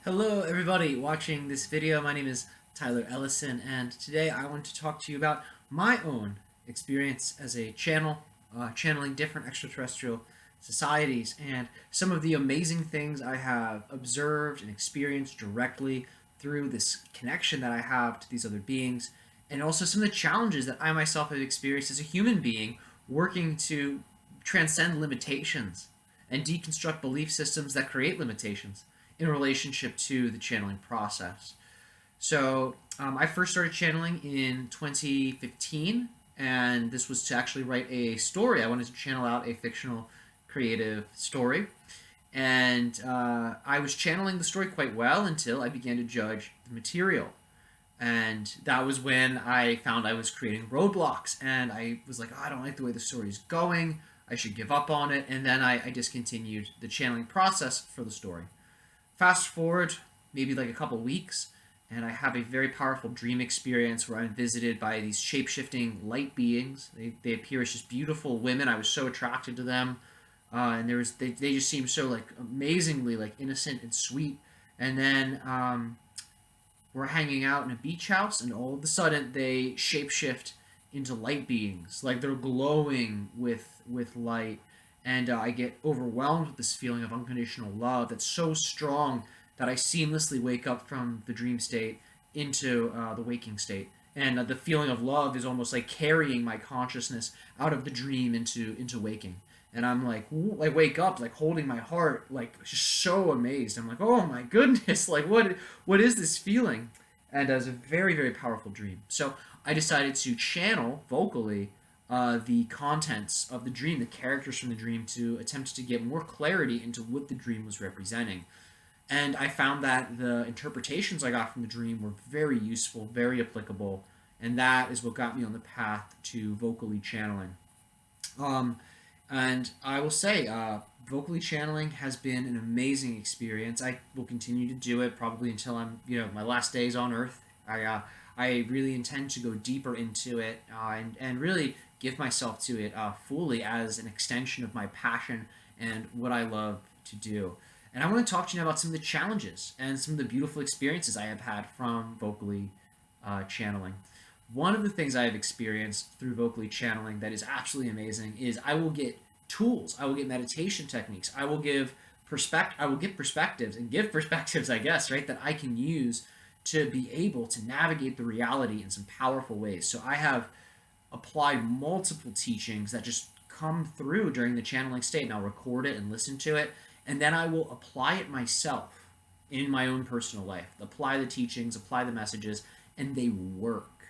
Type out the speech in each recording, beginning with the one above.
Hello everybody watching this video. My name is Tyler Ellison, and today I want to talk to you about my own experience as a channeling different extraterrestrial societies and some of the amazing things I have observed and experienced directly through this connection that I have to these other beings, and also some of the challenges that I myself have experienced as a human being working to transcend limitations and deconstruct belief systems that create limitations in relationship to the channeling process. I first started channeling in 2015, and this was to actually write a story. I wanted to channel out a fictional creative story. And I was channeling the story quite well until I began to judge the material. And that was when I found I was creating roadblocks. And I was like, oh, I don't like the way the story is going. I should give up on it. And then I discontinued the channeling process for the story. Fast forward maybe like a couple weeks, and I have a very powerful dream experience where I'm visited by these shape-shifting light beings. They appear as just beautiful women. I was so attracted to them, and they just seemed so like amazingly like innocent and sweet. And then we're hanging out in a beach house, and all of a sudden they shapeshift into light beings, like they're glowing with light, and I get overwhelmed with this feeling of unconditional love that's so strong that I seamlessly wake up from the dream state into the waking state. And the feeling of love is almost like carrying my consciousness out of the dream into waking. And I'm like, I wake up like holding my heart, like just so amazed. I'm like, oh my goodness, like what is this feeling? And it was a very very powerful dream. So I decided to channel vocally the contents of the dream, the characters from the dream, to attempt to get more clarity into what the dream was representing. And I found that the interpretations I got from the dream were very useful, very applicable, and that is what got me on the path to vocally channeling. Um, and I will say, vocally channeling has been an amazing experience. I will continue to do it probably until my last days on Earth. I really intend to go deeper into it and really give myself to it fully as an extension of my passion and what I love to do. And I want to talk to you now about some of the challenges and some of the beautiful experiences I have had from vocally channeling. One of the things I have experienced through vocally channeling that is absolutely amazing is I will get tools, I will get meditation techniques, I will get perspectives and give perspectives, I guess, right, that I can use to be able to navigate the reality in some powerful ways. So I have applied multiple teachings that just come through during the channeling state, and I'll record it and listen to it, and then I will apply it myself in my own personal life. Apply the teachings, apply the messages, and they work.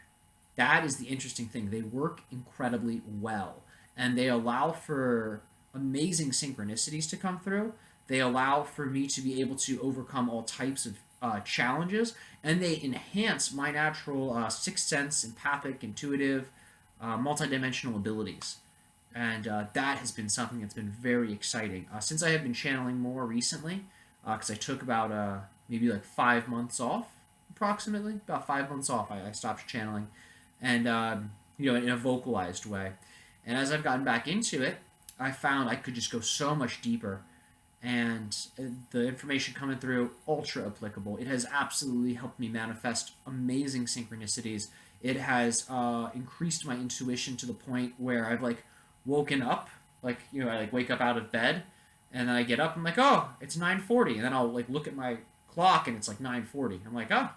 That is the interesting thing. They work incredibly well, and they allow for amazing synchronicities to come through. They allow for me to be able to overcome all types of challenges, and they enhance my natural sixth sense, empathic, intuitive, multidimensional abilities. And that has been something that's been very exciting. Since I have been channeling more recently, because I took about maybe like 5 months off, approximately, about 5 months off, I stopped channeling, and in a vocalized way. And as I've gotten back into it, I found I could just go so much deeper, and the information coming through ultra applicable. It has absolutely helped me manifest amazing synchronicities. It has increased my intuition to the point where I've like woken up, like I like wake up out of bed, and then I get up. I'm like, oh, it's 9:40, and then I'll like look at my clock, and it's like 9:40. I'm like, oh,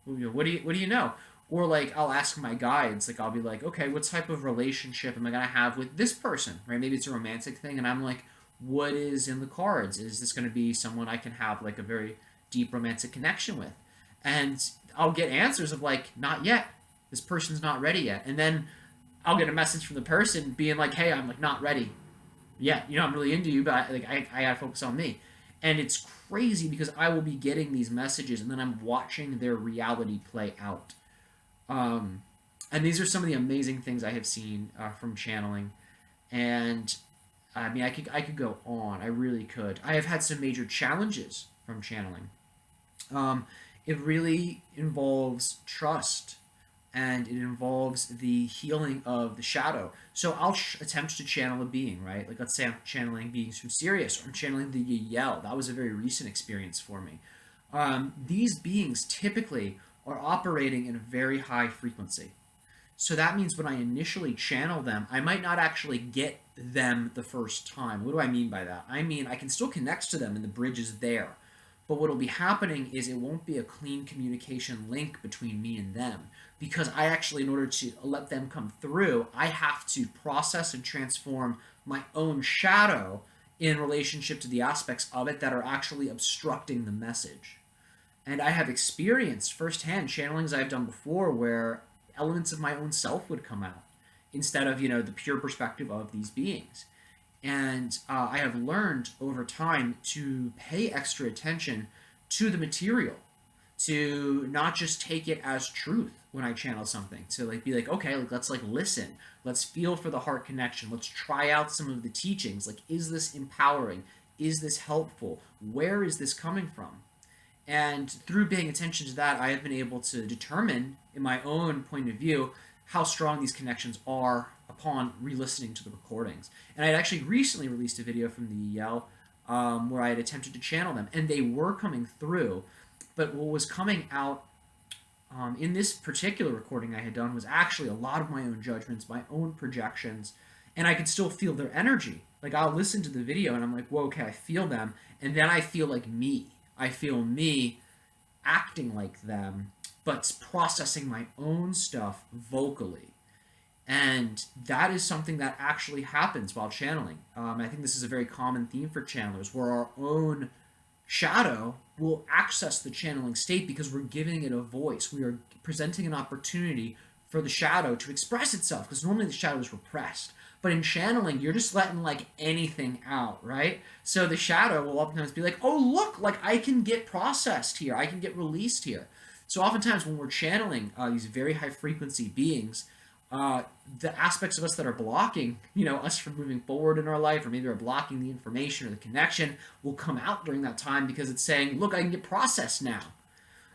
what do you know? Or like I'll ask my guides, like I'll be like, okay, what type of relationship am I gonna have with this person, right? Maybe it's a romantic thing, and I'm like, what is in the cards? Is this going to be someone I can have like a very deep romantic connection with? And I'll get answers of like, not yet. This person's not ready yet. And then I'll get a message from the person being like, hey, I'm like not ready yet. I'm really into you, but I gotta focus on me. And it's crazy because I will be getting these messages and then I'm watching their reality play out. And these are some of the amazing things I have seen from channeling. And I mean, I could go on. I really could. I have had some major challenges from channeling. It really involves trust, and it involves the healing of the shadow. So I'll attempt to channel a being, right? Like let's say I'm channeling beings from Sirius, or I'm channeling the Yael. That was a very recent experience for me. these beings typically are operating in a very high frequency. So that means when I initially channel them, I might not actually get them the first time. What do I mean by that? I mean, I can still connect to them and the bridge is there. But what will be happening is it won't be a clean communication link between me and them. Because I actually, in order to let them come through, I have to process and transform my own shadow in relationship to the aspects of it that are actually obstructing the message. And I have experienced firsthand channelings I've done before where elements of my own self would come out instead of, the pure perspective of these beings. And I have learned over time to pay extra attention to the material, to not just take it as truth when I channel something, to be like, okay, let's listen, let's feel for the heart connection, let's try out some of the teachings. Like, is this empowering? Is this helpful? Where is this coming from? And through paying attention to that, I have been able to determine, in my own point of view, how strong these connections are upon re-listening to the recordings. And I had actually recently released a video from the EL where I had attempted to channel them, and they were coming through. But what was coming out in this particular recording I had done was actually a lot of my own judgments, my own projections, and I could still feel their energy. Like, I'll listen to the video and I'm like, whoa, okay, I feel them, and then I feel like me. I feel me acting like them, but processing my own stuff vocally. And that is something that actually happens while channeling. I think this is a very common theme for channelers, where our own shadow will access the channeling state because we're giving it a voice. We are presenting an opportunity for the shadow to express itself, because normally the shadow is repressed. But in channeling, you're just letting anything out, right? So the shadow will oftentimes be like, oh, look, I can get processed here. I can get released here. So oftentimes when we're channeling these very high frequency beings, the aspects of us that are blocking, us from moving forward in our life, or maybe are blocking the information or the connection, will come out during that time because it's saying, look, I can get processed now.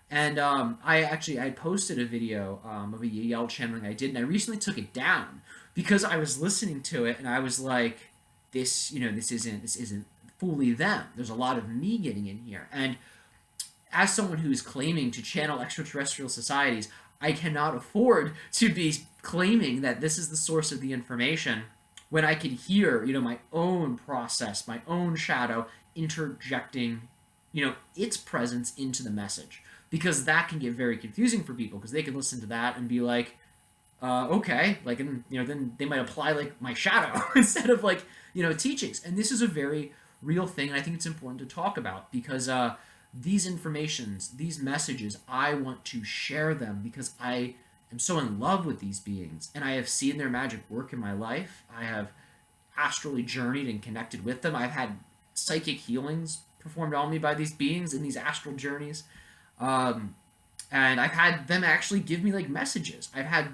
And I posted a video of a Yale channeling I did, and I recently took it down because I was listening to it and I was like, this isn't fully them. There's a lot of me getting in here. And as someone who is claiming to channel extraterrestrial societies, I cannot afford to be claiming that this is the source of the information when I can hear, my own process, my own shadow interjecting, its presence into the message. Because that can get very confusing for people, because they can listen to that and be like, okay, and then they might apply my shadow instead of teachings. And this is a very real thing, and I think it's important to talk about, because these informations, these messages, I want to share them because I am so in love with these beings, and I have seen their magic work in my life. I have astrally journeyed and connected with them. I've had psychic healings performed on me by these beings in these astral journeys. And I've had them actually give me messages. I've had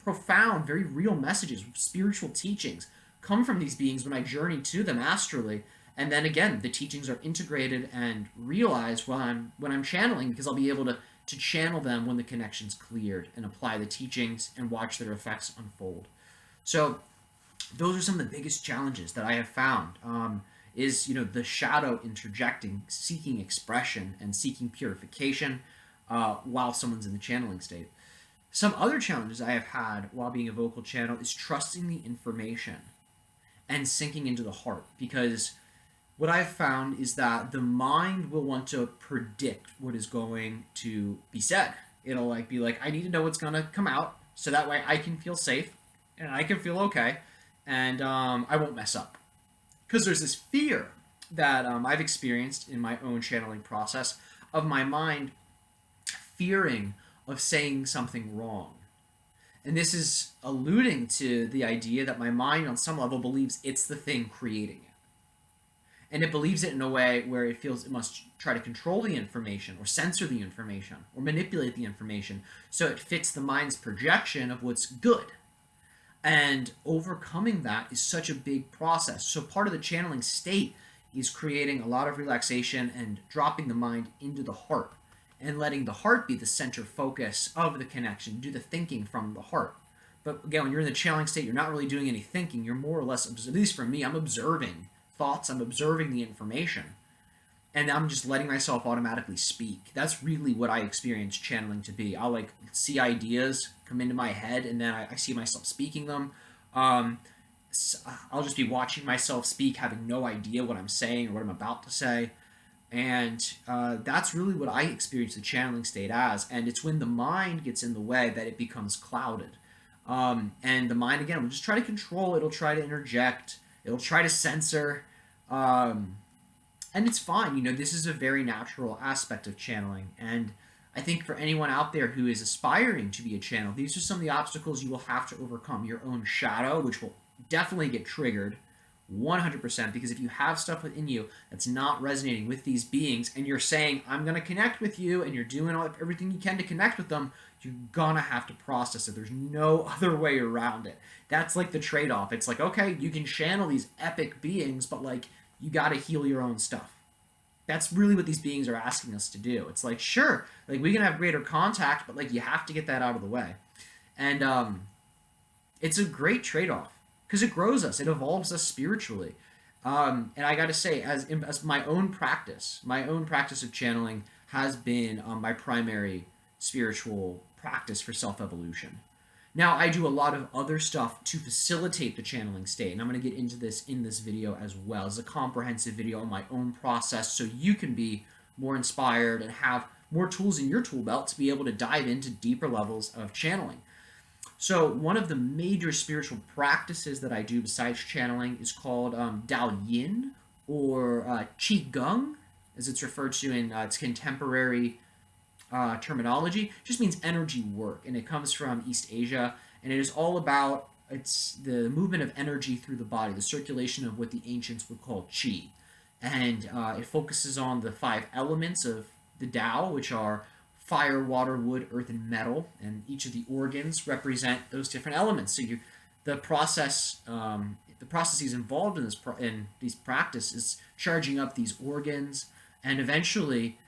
profound, very real messages, spiritual teachings come from these beings when I journey to them astrally. And then again, the teachings are integrated and realized when I'm channeling, because I'll be able to channel them when the connection's cleared and apply the teachings and watch their effects unfold. So those are some of the biggest challenges that I have found. Is the shadow interjecting, seeking expression and seeking purification while someone's in the channeling state. Some other challenges I have had while being a vocal channel is trusting the information and sinking into the heart, because what I've found is that the mind will want to predict what is going to be said. It'll be like, I need to know what's going to come out so that way I can feel safe and I can feel okay, and I won't mess up. Because there's this fear that I've experienced in my own channeling process of my mind fearing of saying something wrong. And this is alluding to the idea that my mind on some level believes it's the thing creating it. And it believes it in a way where it feels it must try to control the information or censor the information or manipulate the information so it fits the mind's projection of what's good. And overcoming that is such a big process. So part of the channeling state is creating a lot of relaxation and dropping the mind into the heart and letting the heart be the center focus of the connection, do the thinking from the heart. But again, when you're in the channeling state, you're not really doing any thinking. You're more or less, at least for me, I'm observing thoughts, I'm observing the information. and I'm just letting myself automatically speak. That's really what I experience channeling to be. I'll like see ideas come into my head, and then I see myself speaking them. Um, I'll just be watching myself speak, having no idea what I'm saying or what I'm about to say. And that's really what I experience the channeling state as. And it's when the mind gets in the way that it becomes clouded. And the mind, again, will just try to control, it'll try to interject, it'll try to censor. Um, and it's fine. This is a very natural aspect of channeling. And I think for anyone out there who is aspiring to be a channel, these are some of the obstacles you will have to overcome. Your own shadow, which will definitely get triggered 100%, because if you have stuff within you that's not resonating with these beings and you're saying, I'm going to connect with you, and you're doing everything you can to connect with them, you're going to have to process it. There's no other way around it. That's like the trade-off. It's like, okay, you can channel these epic beings, but like, you got to heal your own stuff. That's really what these beings are asking us to do. It's like, sure, like we can have greater contact, but like you have to get that out of the way. And it's a great trade-off because it grows us, it evolves us spiritually. And I got to say, as my own practice of channeling has been my primary spiritual practice for self-evolution. Now, I do a lot of other stuff to facilitate the channeling state, and I'm going to get into this in this video as well. It's a comprehensive video on my own process so you can be more inspired and have more tools in your tool belt to be able to dive into deeper levels of channeling. So one of the major spiritual practices that I do besides channeling is called Dao Yin, or Qi Gong, as it's referred to in its contemporary terminology. It just means energy work, and it comes from East Asia, and it is all about it's the movement of energy through the body, the circulation of what the ancients would call qi. And it focuses on the 5 elements of the Tao, which are fire, water, wood, earth, and metal, and each of the organs represent those different elements. So the processes involved in these practice is charging up these organs, and eventually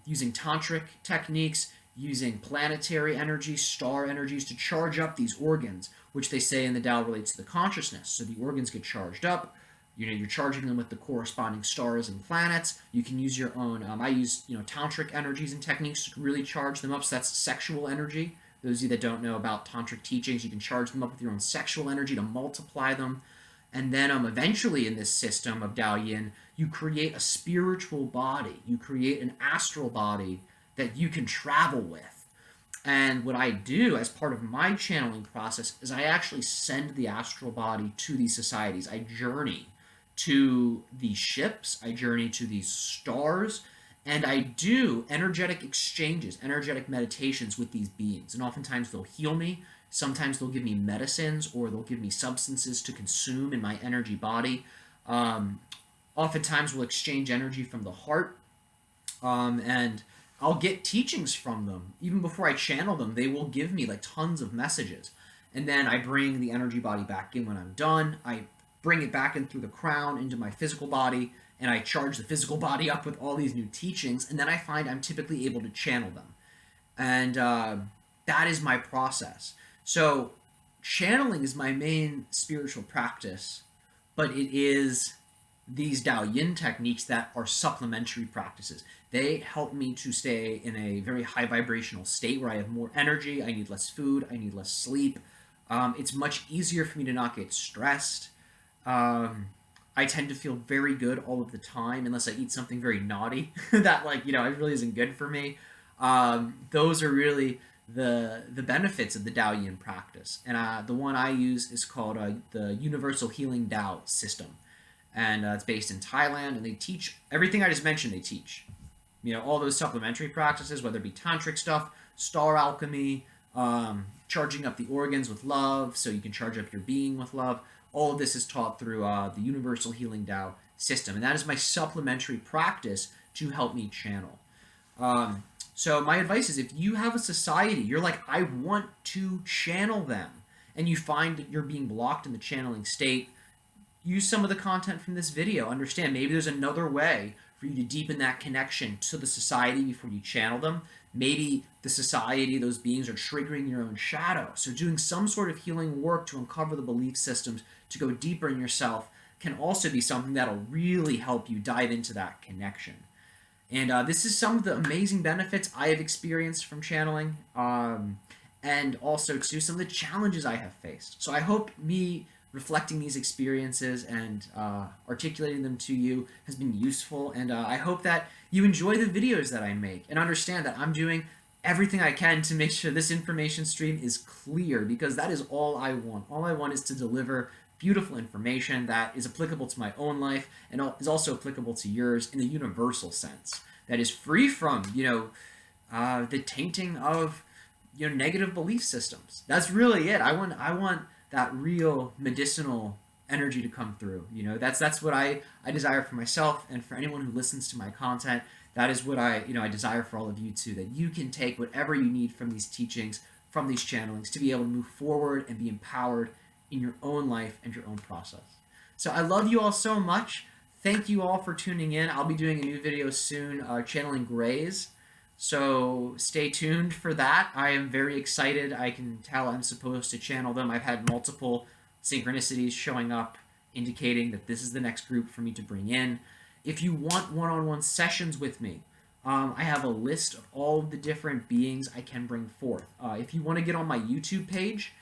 using tantric techniques, using planetary energy, star energies to charge up these organs, which they say in the Tao relates to the consciousness. So the organs get charged up. You're charging them with the corresponding stars and planets. You can use your own. I use tantric energies and techniques to really charge them up. So that's sexual energy. Those of you that don't know about tantric teachings, you can charge them up with your own sexual energy to multiply them. And then eventually in this system of Dao Yin, you create a spiritual body. You create an astral body that you can travel with. And what I do as part of my channeling process is I actually send the astral body to these societies. I journey to these ships, I journey to these stars, and I do energetic exchanges, energetic meditations with these beings. And oftentimes they'll heal me. Sometimes they'll give me medicines, or they'll give me substances to consume in my energy body. Oftentimes we'll exchange energy from the heart, and I'll get teachings from them. Even before I channel them, they will give me like tons of messages. And then I bring the energy body back in when I'm done. I bring it back in through the crown into my physical body, and I charge the physical body up with all these new teachings, and then I find I'm typically able to channel them. And that is my process. So channeling is my main spiritual practice, but it is these Dao Yin techniques that are supplementary practices. They help me to stay in a very high vibrational state where I have more energy, I need less food, I need less sleep. It's much easier for me to not get stressed. I tend to feel very good all of the time unless I eat something very naughty that it really isn't good for me. Those are really the benefits of the Dao Yin practice. And the one I use is called the Universal Healing Tao System. And it's based in Thailand, and they teach everything I just mentioned. They teach, all those supplementary practices, whether it be tantric stuff, star alchemy, charging up the organs with love, so you can charge up your being with love. All of this is taught through the Universal Healing Tao system, and that is my supplementary practice to help me channel. So my advice is, if you have a society, you're like, I want to channel them, and you find that you're being blocked in the channeling state, use some of the content from this video. Understand maybe there's another way for you to deepen that connection to the society before you channel them. Maybe the society, those beings, are triggering your own shadow. So doing some sort of healing work to uncover the belief systems, to go deeper in yourself, can also be something that'll really help you dive into that connection. And this is some of the amazing benefits I have experienced from channeling, and also too some of the challenges I have faced. So I hope me reflecting these experiences and articulating them to you has been useful, and I hope that you enjoy the videos that I make and understand that I'm doing everything I can to make sure this information stream is clear, because that is all I want. All I want is to deliver beautiful information that is applicable to my own life and is also applicable to yours in a universal sense, that is free from the tainting of negative belief systems. That's really it. I want that real medicinal energy to come through. That's what I desire for myself and for anyone who listens to my content. That is what I desire for all of you too, that you can take whatever you need from these teachings, from these channelings, to be able to move forward and be empowered in your own life and your own process. So I love you all so much. Thank you all for tuning in. I'll be doing a new video soon, channeling grays. So stay tuned for that. I am very excited. I can tell I'm supposed to channel them. I've had multiple synchronicities showing up indicating that this is the next group for me to bring in. If you want one-on-one sessions with me, I have a list of all of the different beings I can bring forth. If you want to get on my YouTube page,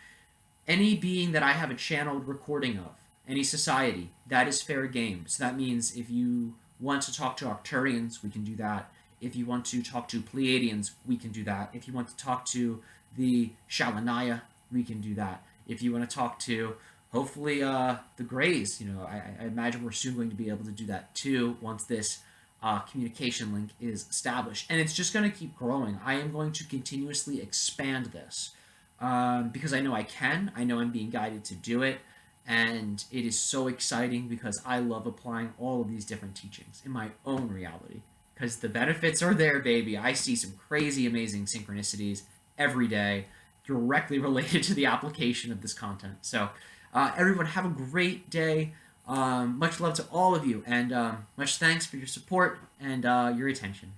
any being that I have a channeled recording of, any society, that is fair game. So that means if you want to talk to Arcturians, we can do that. If you want to talk to Pleiadians, we can do that. If you want to talk to the Shalanaya, we can do that. If you want to talk to, hopefully, the Greys, I imagine we're soon going to be able to do that too once this communication link is established. And it's just going to keep growing. I am going to continuously expand this because I know I can. I know I'm being guided to do it. And it is so exciting because I love applying all of these different teachings in my own reality. Because the benefits are there, baby. I see some crazy, amazing synchronicities every day directly related to the application of this content. So, everyone, have a great day. Much love to all of you, and much thanks for your support and your attention.